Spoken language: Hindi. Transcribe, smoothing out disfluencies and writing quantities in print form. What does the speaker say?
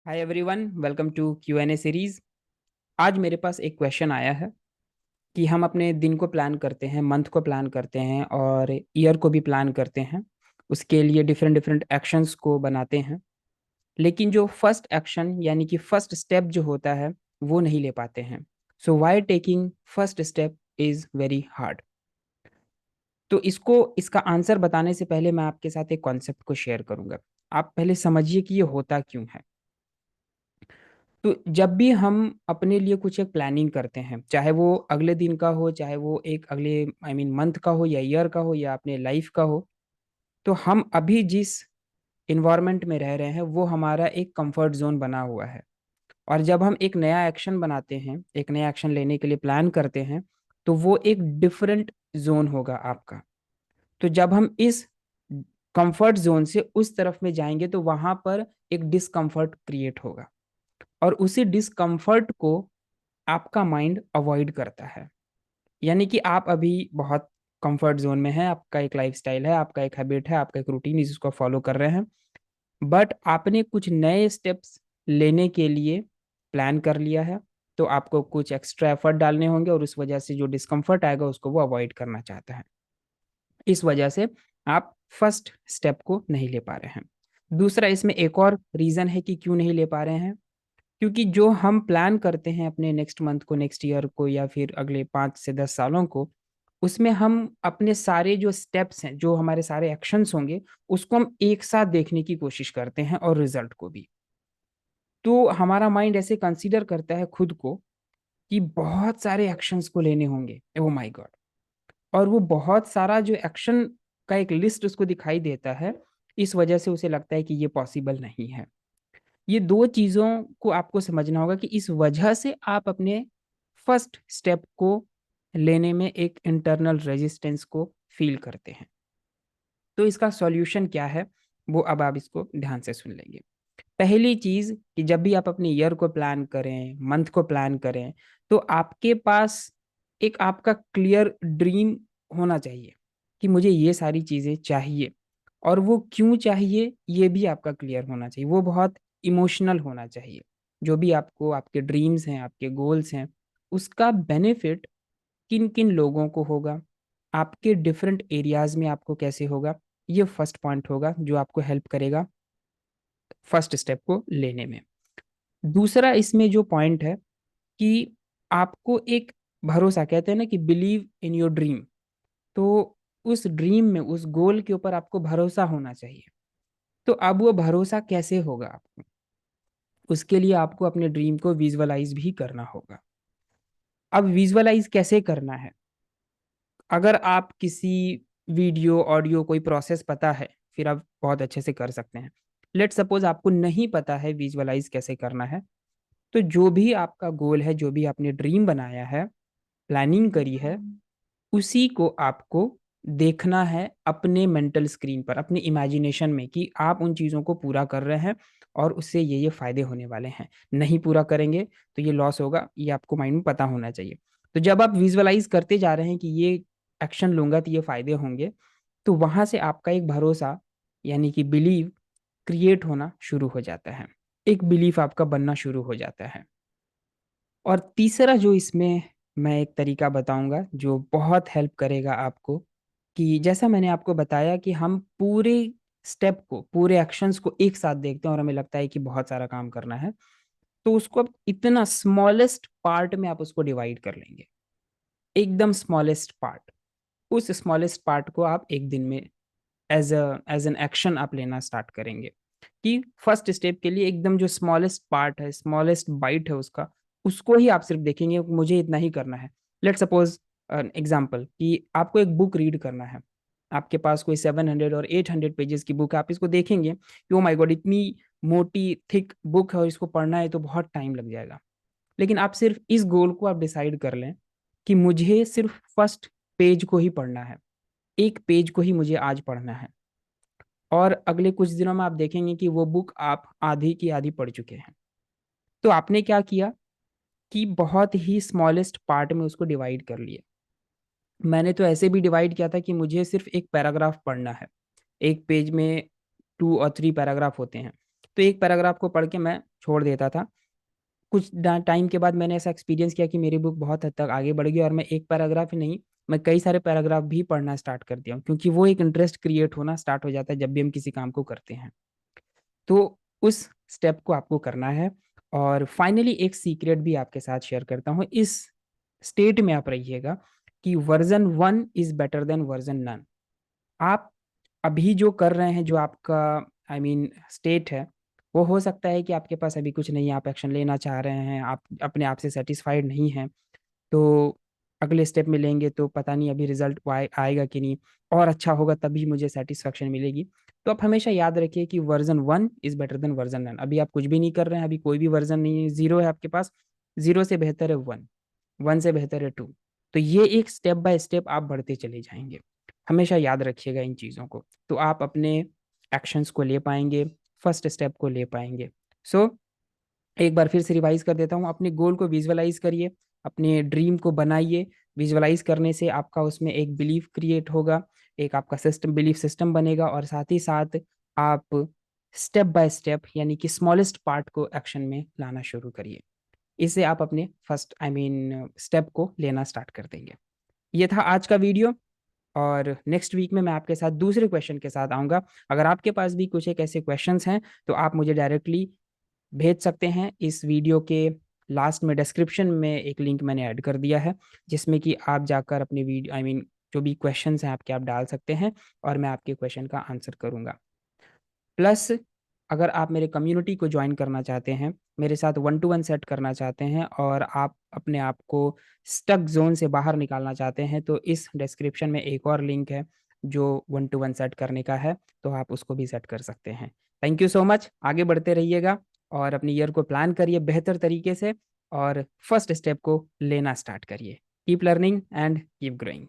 Hi everyone, welcome to Q&A series. आज मेरे पास एक क्वेश्चन आया है कि हम अपने दिन को प्लान करते हैं, मंथ को प्लान करते हैं और ईयर को भी प्लान करते हैं। उसके लिए डिफरेंट डिफरेंट एक्शंस को बनाते हैं, लेकिन जो फर्स्ट एक्शन यानी कि फर्स्ट स्टेप जो होता है वो नहीं ले पाते हैं। So why taking first step is very hard. तो इसका आंसर बताने से पहले मैं आपके साथ एक कॉन्सेप्ट को शेयर करूंगा। आप पहले समझिए कि ये होता क्यों है। तो जब भी हम अपने लिए कुछ एक प्लानिंग करते हैं, चाहे वो अगले दिन का हो, चाहे वो एक अगले मंथ का हो या ईयर का हो या अपने लाइफ का हो, तो हम अभी जिस इन्वायरमेंट में रह रहे हैं वो हमारा एक कंफर्ट जोन बना हुआ है। और जब हम एक नया एक्शन बनाते हैं, एक नया एक्शन लेने के लिए प्लान करते हैं, तो वो एक डिफरेंट जोन होगा आपका। तो जब हम इस कंफर्ट जोन से उस तरफ में जाएंगे तो वहां पर एक डिस्कम्फर्ट क्रिएट होगा, और उसी डिस्कम्फर्ट को आपका माइंड अवॉइड करता है। यानी कि आप अभी बहुत कंफर्ट जोन में हैं, आपका एक लाइफस्टाइल है, आपका एक हैबिट है, आपका एक रूटीन है जिसको फॉलो कर रहे हैं। बट आपने कुछ नए स्टेप्स लेने के लिए प्लान कर लिया है, तो आपको कुछ एक्स्ट्रा एफर्ट डालने होंगे और उस वजह से जो डिस्कम्फर्ट आएगा उसको वो अवॉइड करना चाहता है। इस वजह से आप फर्स्ट स्टेप को नहीं ले पा रहे हैं। दूसरा, इसमें एक और रीज़न है कि क्यों नहीं ले पा रहे हैं। क्योंकि जो हम प्लान करते हैं अपने नेक्स्ट मंथ को, नेक्स्ट ईयर को या फिर अगले 5 से 10 सालों को, उसमें हम अपने सारे जो स्टेप्स हैं, जो हमारे सारे एक्शंस होंगे, उसको हम एक साथ देखने की कोशिश करते हैं और रिजल्ट को भी। तो हमारा माइंड ऐसे कंसीडर करता है खुद को कि बहुत सारे एक्शंस को लेने होंगे, ओ माय गॉड। और वो बहुत सारा जो एक्शन का एक लिस्ट उसको दिखाई देता है, इस वजह से उसे लगता है कि ये पॉसिबल नहीं है। ये दो चीज़ों को आपको समझना होगा कि इस वजह से आप अपने फर्स्ट स्टेप को लेने में एक इंटरनल रेजिस्टेंस को फील करते हैं। तो इसका सॉल्यूशन क्या है, वो अब आप इसको ध्यान से सुन लेंगे। पहली चीज़ कि जब भी आप अपने ईयर को प्लान करें, मंथ को प्लान करें, तो आपके पास एक आपका क्लियर ड्रीम होना चाहिए कि मुझे ये सारी चीज़ें चाहिए, और वो क्यों चाहिए ये भी आपका क्लियर होना चाहिए। वो बहुत इमोशनल होना चाहिए। जो भी आपको आपके ड्रीम्स हैं, आपके गोल्स हैं, उसका बेनिफिट किन किन लोगों को होगा, आपके डिफरेंट एरियाज में आपको कैसे होगा, ये फर्स्ट पॉइंट होगा जो आपको हेल्प करेगा फर्स्ट स्टेप को लेने में। दूसरा इसमें जो पॉइंट है कि आपको एक भरोसा, कहते हैं ना कि बिलीव इन योर ड्रीम। तो उस ड्रीम में, उस गोल के ऊपर आपको भरोसा होना चाहिए। तो अब वो भरोसा कैसे होगा आपको, उसके लिए आपको अपने ड्रीम को विजुअलाइज भी करना होगा। अब विजुअलाइज कैसे करना है, अगर आप किसी वीडियो, ऑडियो, कोई प्रोसेस पता है, फिर आप बहुत अच्छे से कर सकते हैं। लेट सपोज आपको नहीं पता है विजुअलाइज कैसे करना है, तो जो भी आपका गोल है, जो भी आपने ड्रीम बनाया है, प्लानिंग करी है, उसी को आपको देखना है अपने मेंटल स्क्रीन पर, अपने इमेजिनेशन में, कि आप उन चीज़ों को पूरा कर रहे हैं और उससे ये फायदे होने वाले हैं। नहीं पूरा करेंगे तो ये लॉस होगा, ये आपको माइंड में पता होना चाहिए। तो जब आप विजुअलाइज करते जा रहे हैं कि ये एक्शन लूंगा तो ये फायदे होंगे, तो वहां से आपका एक भरोसा यानी कि बिलीव क्रिएट होना शुरू हो जाता है। एक बिलीफ आपका बनना शुरू हो जाता है। और तीसरा जो इसमें मैं एक तरीका बताऊंगा जो बहुत हेल्प करेगा आपको, कि जैसा मैंने आपको बताया कि हम पूरे स्टेप को, पूरे एक्शंस को एक साथ देखते हैं और हमें लगता है कि बहुत सारा काम करना है, तो उसको अब इतना स्मॉलेस्ट पार्ट में आप उसको डिवाइड कर लेंगे। एकदम स्मॉलेस्ट पार्ट, उस स्मॉलेस्ट पार्ट को आप एक दिन में एज एन एक्शन आप लेना स्टार्ट करेंगे। कि फर्स्ट स्टेप के लिए एकदम जो स्मॉलेस्ट पार्ट है, स्मॉलेस्ट बाइट है उसका, उसको ही आप सिर्फ देखेंगे, मुझे इतना ही करना है। लेट सपोज एग्जाम्पल कि आपको एक बुक रीड करना है, आपके पास कोई 700 और 800 पेजेस की बुक है, आप इसको देखेंगे कि ओ माय गॉड, इतनी मोटी थिक बुक है और इसको पढ़ना है तो बहुत टाइम लग जाएगा। लेकिन आप सिर्फ इस गोल को आप डिसाइड कर लें कि मुझे सिर्फ फर्स्ट पेज को ही पढ़ना है, एक पेज को ही मुझे आज पढ़ना है, और अगले कुछ दिनों में आप देखेंगे कि वो बुक आप आधी की आधी पढ़ चुके हैं। तो आपने क्या किया कि बहुत ही स्मॉलेस्ट पार्ट में उसको डिवाइड कर लिया। मैंने तो ऐसे भी डिवाइड किया था कि मुझे सिर्फ एक पैराग्राफ पढ़ना है, एक पेज में 2 और 3 पैराग्राफ होते हैं, तो एक पैराग्राफ को पढ़ के मैं छोड़ देता था। कुछ टाइम के बाद मैंने ऐसा एक्सपीरियंस किया कि मेरी बुक बहुत हद तक आगे बढ़ गई और मैं एक पैराग्राफ ही नहीं, मैं कई सारे पैराग्राफ भी पढ़ना स्टार्ट कर दिया हूँ, क्योंकि वो एक इंटरेस्ट क्रिएट होना स्टार्ट हो जाता है जब भी हम किसी काम को करते हैं। तो उस स्टेप को आपको करना है। और फाइनली एक सीक्रेट भी आपके साथ शेयर करता हूँ, इस स्टेट में आप रहिएगा कि version 1 is better than version none. आप अभी जो कर रहे हैं, जो आपका स्टेट है, वो हो सकता है कि आपके पास अभी कुछ नहीं है, आप एक्शन लेना चाह रहे हैं, आप अपने आप से सेटिस्फाइड नहीं हैं। तो अगले स्टेप में लेंगे तो पता नहीं अभी रिजल्ट आएगा कि नहीं, और अच्छा होगा तभी मुझे सेटिस्फेक्शन मिलेगी। तो आप हमेशा याद रखिए कि version 1 is better than version none. अभी आप कुछ भी नहीं कर रहे हैं, अभी कोई भी वर्जन नहीं है, जीरो है आपके पास, जीरो से बेहतर है 1, 1 से बेहतर है 2। तो ये एक स्टेप बाय स्टेप आप बढ़ते चले जाएंगे। हमेशा याद रखिएगा इन चीज़ों को, तो आप अपने एक्शंस को ले पाएंगे, फर्स्ट स्टेप को ले पाएंगे। सो एक बार फिर से रिवाइज कर देता हूँ, अपने गोल को विजुअलाइज करिए, अपने ड्रीम को बनाइए। विजुअलाइज करने से आपका उसमें एक बिलीफ क्रिएट होगा, एक आपका सिस्टम, बिलीफ सिस्टम बनेगा, और साथ ही साथ आप स्टेप बाय स्टेप यानी कि स्मॉलेस्ट पार्ट को एक्शन में लाना शुरू करिए। इससे आप अपने फर्स्ट स्टेप को लेना स्टार्ट कर देंगे। ये था आज का वीडियो, और नेक्स्ट वीक में मैं आपके साथ दूसरे क्वेश्चन के साथ आऊँगा। अगर आपके पास भी कुछ एक ऐसे क्वेश्चंस हैं तो आप मुझे डायरेक्टली भेज सकते हैं। इस वीडियो के लास्ट में डिस्क्रिप्शन में एक लिंक मैंने ऐड कर दिया है, जिसमें कि आप जाकर अपने वीडियो जो भी क्वेश्चंस हैं आपके, आप डाल सकते हैं और मैं आपके क्वेश्चन का आंसर करूँगा। प्लस अगर आप मेरे कम्युनिटी को ज्वाइन करना चाहते हैं, मेरे साथ 1-to-1 सेट करना चाहते हैं, और आप अपने आप को स्टक ज़ोन से बाहर निकालना चाहते हैं, तो इस डिस्क्रिप्शन में एक और लिंक है जो 1-to-1 सेट करने का है, तो आप उसको भी सेट कर सकते हैं। Thank you so much. आगे बढ़ते रहिएगा और अपनी ईयर को प्लान करिए बेहतर तरीके से, और फर्स्ट स्टेप को लेना स्टार्ट करिए। Keep learning and keep growing.